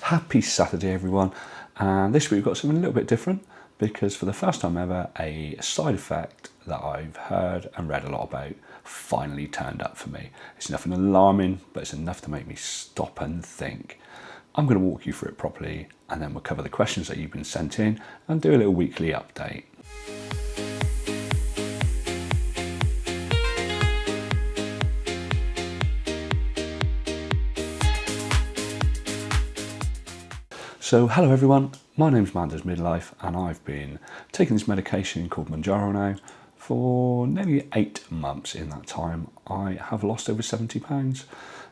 Happy Saturday everyone, and this week we've got something a little bit different because for the first time ever a side effect that I've heard and read a lot about finally turned up for me. It's nothing alarming, but it's enough to make me stop and think. I'm going to walk you through it properly and then we'll cover the questions that you've been sent in and do a little weekly update. So hello everyone, my name's Midlife and I've been taking this medication called Mounjaro now for nearly 8 months. In that time I have lost over 70 pounds.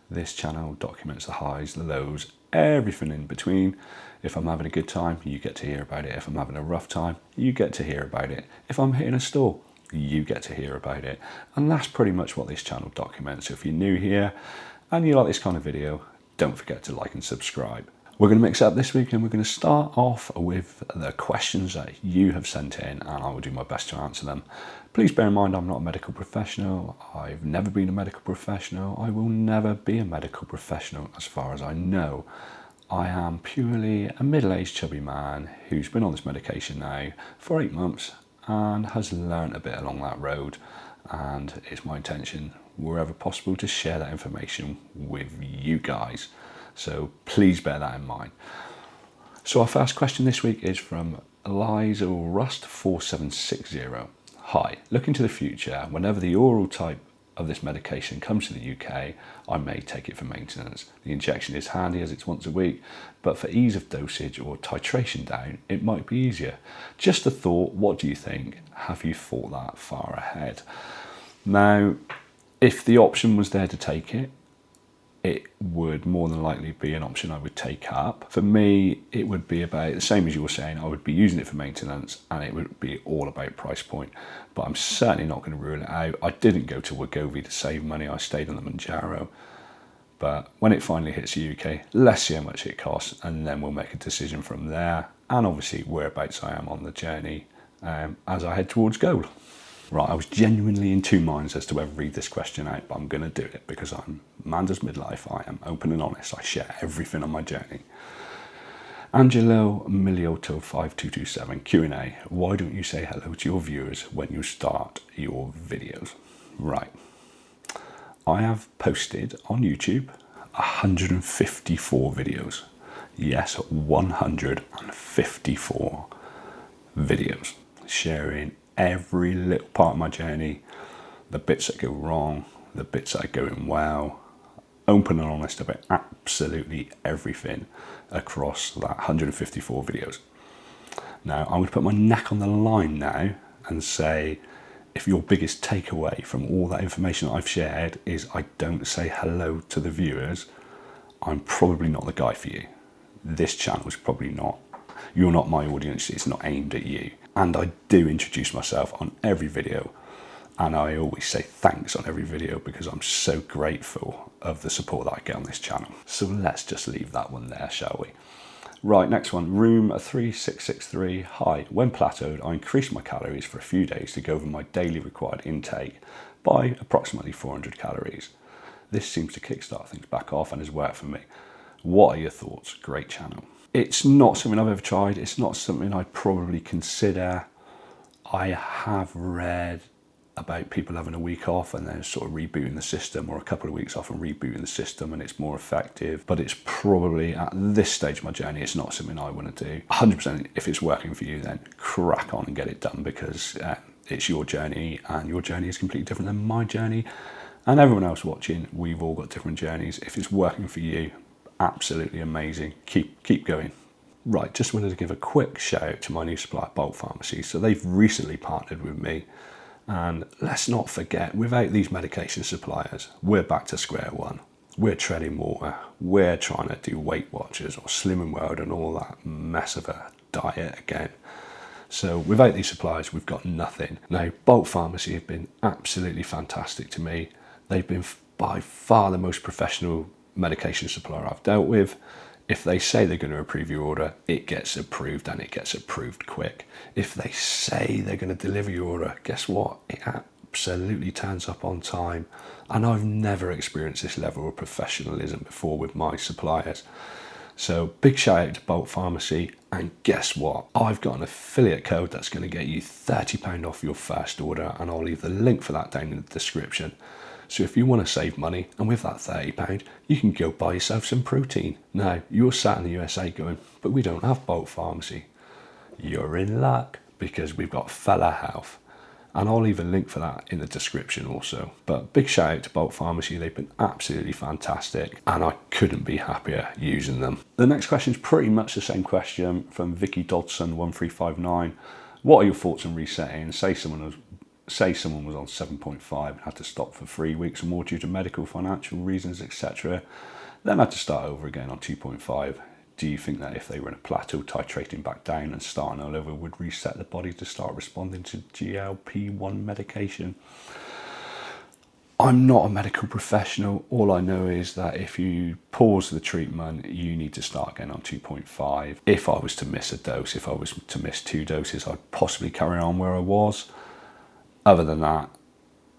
This channel documents the highs, the lows, everything in between. If I'm having a good time, you get to hear about it. If I'm having a rough time, you get to hear about it. If I'm hitting a stall, you get to hear about it. And that's pretty much what this channel documents. So if you're new here and you like this kind of video, don't forget to like and subscribe. We're going to mix it up this week and we're going to start off with the questions that you have sent in and I will do my best to answer them. Please bear in mind I'm not a medical professional. I've never been a medical professional. I will never be a medical professional as far as I know. I am purely a middle-aged chubby man who's been on this medication now for 8 months and has learnt a bit along that road, and it's my intention wherever possible to share that information with you guys. So please bear that in mind. So our first question this week is from Lies or Rust 4760. Hi, looking to the future, whenever the oral type of this medication comes to the UK, I may take it for maintenance. The injection is handy as it's once a week, but for ease of dosage or titration down, it might be easier. Just a thought, what do you think? Have you thought that far ahead? Now, if the option was there to take it, it would more than likely be an option I would take up. For me, it would be about the same as you were saying. I would be using it for maintenance and it would be all about price point, but I'm certainly not going to rule it out. I didn't go to Wegovy to save money. I stayed on the Mounjaro, but when it finally hits the UK, let's see how much it costs and then we'll make a decision from there, and obviously whereabouts I am on the journey as I head towards goal. Right, I was genuinely in two minds as to whether to read this question out, but I'm going to do it because I'm Manda's Midlife. I am open and honest. I share everything on my journey. Angelo Miliotto 5227 Q&A. Why don't you say hello to your viewers when you start your videos? Right. I have posted on YouTube 154 videos. Yes, 154 videos sharing every little part of my journey, the bits that go wrong, the bits that are going well, open and honest about absolutely everything across that 154 videos. Now, I'm going to put my neck on the line now and say, if your biggest takeaway from all that information that I've shared is I don't say hello to the viewers, I'm probably not the guy for you. This channel is probably not. You're not my audience, it's not aimed at you. And I do introduce myself on every video, and I always say thanks on every video because I'm so grateful of the support that I get on this channel. So let's just leave that one there, shall we? Right, next one, room 3663. Hi, when plateaued, I increased my calories for a few days to go over my daily required intake by approximately 400 calories. This seems to kickstart things back off and has worked for me. What are your thoughts? Great channel. It's not something I've ever tried. It's not something I'd probably consider. I have read about people having a week off and then sort of rebooting the system, or a couple of weeks off and rebooting the system, and it's more effective. But it's probably, at this stage of my journey, it's not something I want to do. 100% if it's working for you, then crack on and get it done, because it's your journey and your journey is completely different than my journey. And everyone else watching, we've all got different journeys. If it's working for you, absolutely amazing. Keep going. Right, just wanted to give a quick shout out to my new supplier, Bulk Pharmacy. So they've recently partnered with me, and let's not forget, without these medication suppliers, we're back to square one. We're treading water. We're trying to do Weight Watchers or Slimming World and all that mess of a diet again. So without these suppliers, we've got nothing. Now, Bulk Pharmacy have been absolutely fantastic to me. They've been by far the most professional medication supplier I've dealt with. If they say they're going to approve your order, it gets approved, and it gets approved quick. If they say they're going to deliver your order, guess what? It absolutely turns up on time. And I've never experienced this level of professionalism before with my suppliers. So big shout out to Bolt Pharmacy, and guess what? I've got an affiliate code that's going to get you £30 off your first order, and I'll leave the link for that down in the description. So if you want to save money, and with that £30, you can go buy yourself some protein. Now, you're sat in the USA going, but we don't have Bolt Pharmacy. You're in luck, because we've got Fella Health. And I'll leave a link for that in the description also. But big shout out to Bolt Pharmacy. They've been absolutely fantastic, and I couldn't be happier using them. The next question is pretty much the same question from Vicky Dodson 1359. What are your thoughts on resetting? Say someone was on 7.5 and had to stop for 3 weeks or more due to medical, financial reasons, etc. Then had to start over again on 2.5. Do you think that if they were in a plateau, titrating back down and starting all over would reset the body to start responding to GLP1 medication? I'm not a medical professional. All I know is that if you pause the treatment, you need to start again on 2.5. If I was to miss a dose, if I was to miss 2 doses, I'd possibly carry on where I was. Other than that,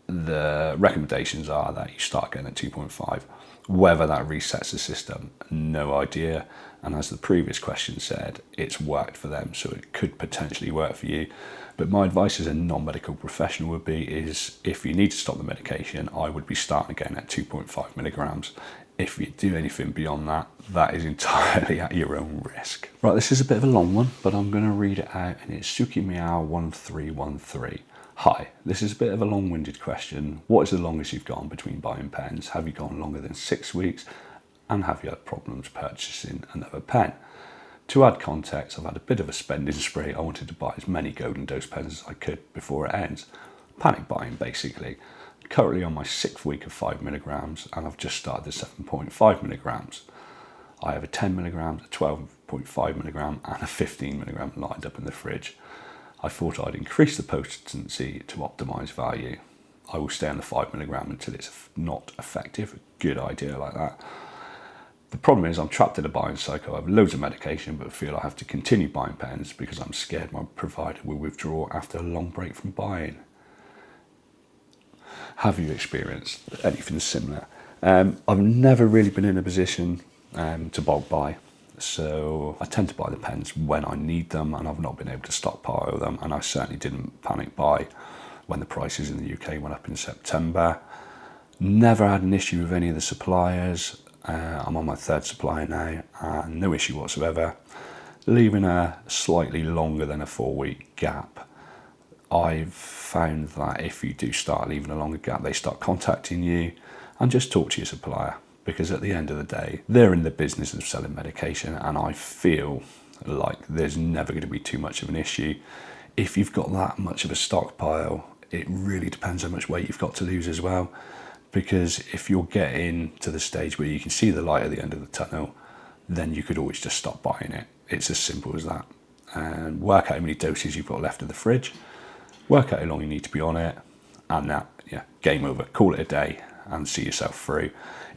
the recommendations are that you start again at 2.5. Whether that resets the system, no idea. And as the previous question said, it's worked for them, so it could potentially work for you. But my advice as a non-medical professional would be is if you need to stop the medication, I would be starting again at 2.5 milligrams. If you do anything beyond that, that is entirely at your own risk. Right, this is a bit of a long one, but I'm going to read it out, and it's Suki Meow 1313. Hi, this is a bit of a long-winded question. What is the longest you've gone between buying pens? Have you gone longer than 6 weeks? And have you had problems purchasing another pen? To add context, I've had a bit of a spending spree. I wanted to buy as many Golden Dose pens as I could before it ends. Panic buying, basically. Currently on my 6th week of 5 milligrams, and I've just started the 7.5 milligrams. I have a 10 milligrams, a 12.5 milligram, and a 15 milligram lined up in the fridge. I thought I'd increase the potency to optimize value. I will stay on the 5 milligram until it's not effective. Good idea like that. The problem is I'm trapped in a buying cycle. I have loads of medication, but feel I have to continue buying pens because I'm scared my provider will withdraw after a long break from buying. Have you experienced anything similar? I've never really been in a position to bulk buy. So I tend to buy the pens when I need them, and I've not been able to stockpile them, and I certainly didn't panic buy when the prices in the UK went up in September. Never had an issue with any of the suppliers. I'm on my 3rd supplier now, and no issue whatsoever. Leaving a slightly longer than a 4-week gap, I've found that if you do start leaving a longer gap, they start contacting you, and just talk to your supplier. Because at the end of the day, they're in the business of selling medication, and I feel like there's never going to be too much of an issue. If you've got that much of a stockpile, it really depends how much weight you've got to lose as well. Because if you're getting to the stage where you can see the light at the end of the tunnel, then you could always just stop buying it. It's as simple as that. And work out how many doses you've got left in the fridge, work out how long you need to be on it, and that, game over. Call it a day and see yourself through.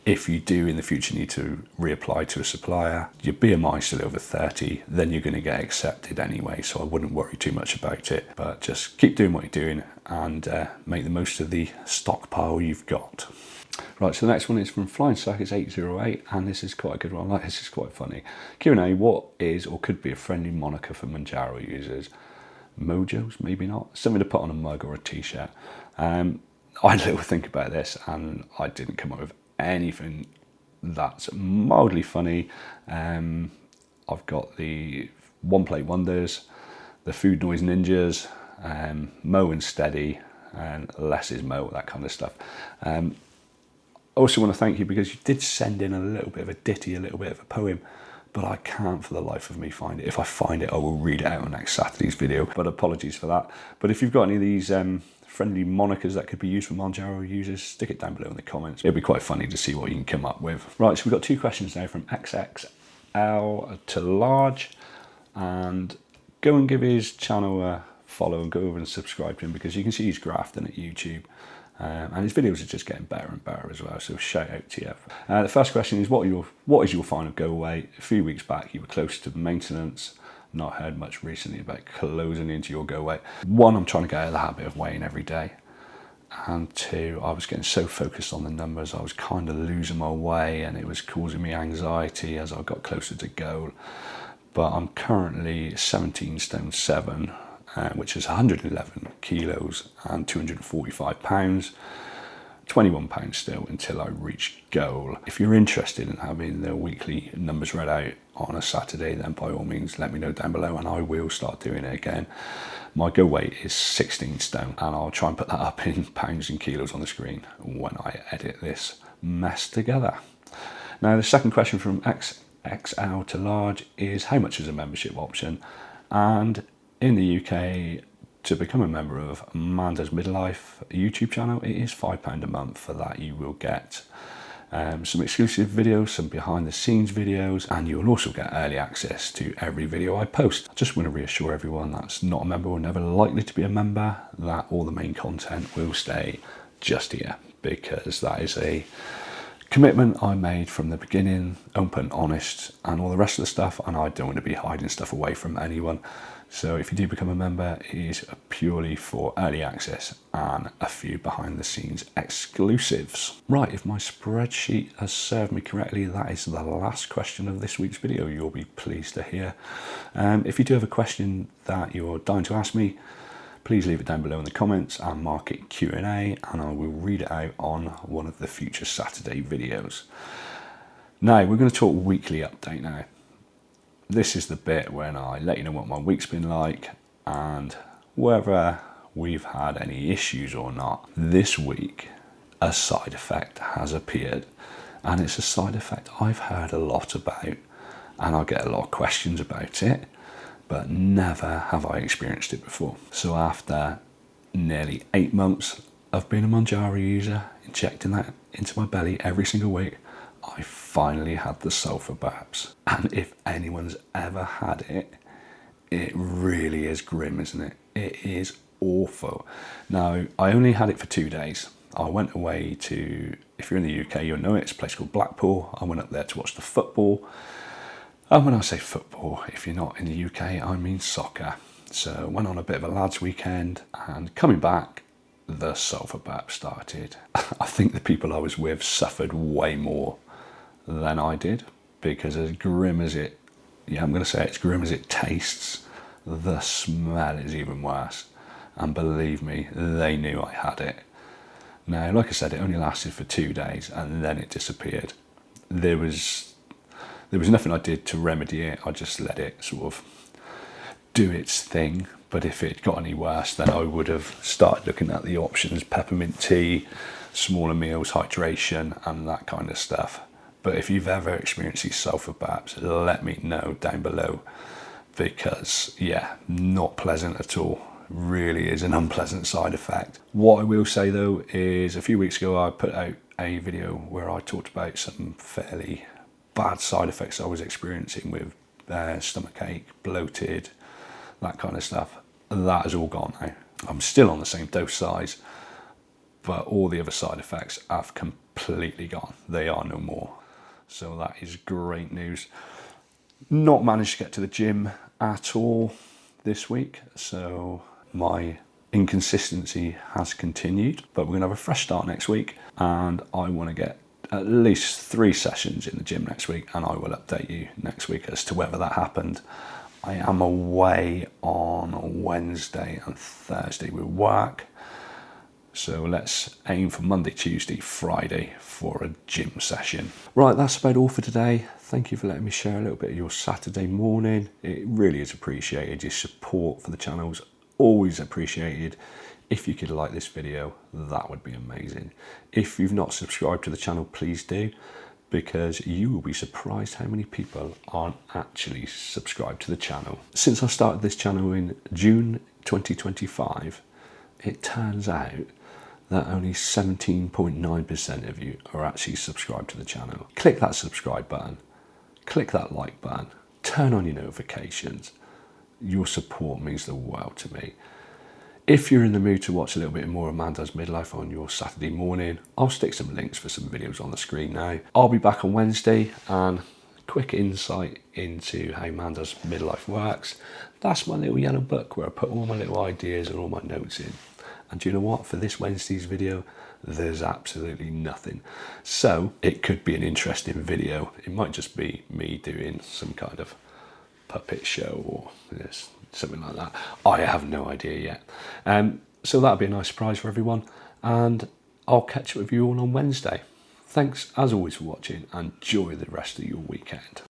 If you do in the future need to reapply to a supplier, your BMI is still over 30, then you're going to get accepted anyway, so I wouldn't worry too much about it. But just keep doing what you're doing and make the most of the stockpile you've got. Right, so the next one is from Flying Circus 808, and this is quite a good one. This is quite funny. Q&A, what is or could be a friendly moniker for Mounjaro users? Mojos, maybe not. Something to put on a mug or a t-shirt. I had a little think about this, and I didn't come up with anything that's mildly funny. I've got the One Plate Wonders, the Food Noise Ninjas, Mo and Steady, and Less is Mo, that kind of stuff. I also want to thank you because you did send in a little bit of a ditty, a little bit of a poem, but I can't for the life of me find it. If I find it, I will read it out on next Saturday's video, but apologies for that. But if you've got any of these friendly monikers that could be used for Mounjaro users, stick it down below in the comments. It'll be quite funny to see what you can come up with. Right, so we've got 2 questions now from XXL to Large, and go and give his channel a follow and go over and subscribe to him because you can see he's grafting at YouTube. And his videos are just getting better and better as well, so shout out to you. The first question is, what is your final go away? A few weeks back you were close to maintenance. Not heard much recently about closing into your go weight. One, I'm trying to get out of the habit of weighing every day. and two, I was getting so focused on the numbers, I was kind of losing my way, and it was causing me anxiety as I got closer to goal. But I'm currently 17 stone 7, which is 111 kilos and 245 pounds. 21 pounds still until I reach goal. If you're interested in having the weekly numbers read out on a Saturday, then by all means let me know down below and I will start doing it again. My goal weight is 16 stone and I'll try and put that up in pounds and kilos on the screen when I edit this mess together. Now the second question from XXL to large is how much is a membership option? And in the UK, to become a member of Amanda's Midlife YouTube channel, it is £5 a month. For that you will get some exclusive videos, some behind the scenes videos, and you'll also get early access to every video I post. I just want to reassure everyone that's not a member or never likely to be a member that all the main content will stay just here, because that is a commitment I made from the beginning, open, honest, and all the rest of the stuff, and I don't want to be hiding stuff away from anyone. So if you do become a member, it is purely for early access and a few behind the scenes exclusives. Right, if my spreadsheet has served me correctly, that is the last question of this week's video, you'll be pleased to hear. If you do have a question that you're dying to ask me, please leave it down below in the comments and mark it Q&A, and I will read it out on one of the future Saturday videos. Now, we're going to talk weekly update now. This is the bit when I let you know what my week's been like and whether we've had any issues or not. This week, a side effect has appeared, and it's a side effect I've heard a lot about, and I get a lot of questions about it, but never have I experienced it before. So after nearly 8 months of being a Mounjaro user, injecting that into my belly every single week, I finally had the Sulphur Burps. And if anyone's ever had it, it really is grim, isn't it? It is awful. Now, I only had it for 2 days. I went away to, if you're in the UK, you'll know it, it's a place called Blackpool. I went up there to watch the football. And when I say football, if you're not in the UK, I mean soccer. So went on a bit of a lads weekend, and coming back, the Sulphur Burp started. I think the people I was with suffered way more than I did, because as grim as it, I'm going to say it's grim as it tastes, the smell is even worse. And believe me, they knew I had it. Now, like I said, it only lasted for 2 days and then it disappeared. There was nothing I did to remedy it. I just let it sort of do its thing. But if it got any worse, then I would have started looking at the options: peppermint tea, smaller meals, hydration, and that kind of stuff. But if you've ever experienced these Sulphur Burps, let me know down below, because yeah, not pleasant at all. Really is an unpleasant side effect. What I will say though is, a few weeks ago I put out a video where I talked about some fairly bad side effects I was experiencing with stomachache, bloated, that kind of stuff. That is all gone now. I'm still on the same dose size, but all the other side effects have completely gone. They are no more. So that is great news. Not managed to get to the gym at all this week, so my inconsistency has continued, but we're gonna have a fresh start next week, and I want to get at least 3 sessions in the gym next week, and I will update you next week as to whether that happened. I am away on Wednesday and Thursday with work, so let's aim for Monday, Tuesday, Friday for a gym session. Right, that's about all for today. Thank you for letting me share a little bit of your Saturday morning. It really is appreciated. Your support for the channel is always appreciated. If you could like this video, that would be amazing. If you've not subscribed to the channel, please do, because you will be surprised how many people aren't actually subscribed to the channel. Since I started this channel in June 2025, it turns out that only 17.9% of you are actually subscribed to the channel. Click that subscribe button, click that like button, turn on your notifications. Your support means the world to me. If you're in the mood to watch a little bit more of Amanda's Midlife on your Saturday morning, I'll stick some links for some videos on the screen now. I'll be back on Wednesday, and quick insight into how Amanda's Midlife works. That's my little yellow book where I put all my little ideas and all my notes in. And do you know what? For this Wednesday's video, there's absolutely nothing. So it could be an interesting video. It might just be me doing some kind of puppet show or something like that. I have no idea yet. So that'll be a nice surprise for everyone. And I'll catch up with you all on Wednesday. Thanks as always for watching and enjoy the rest of your weekend.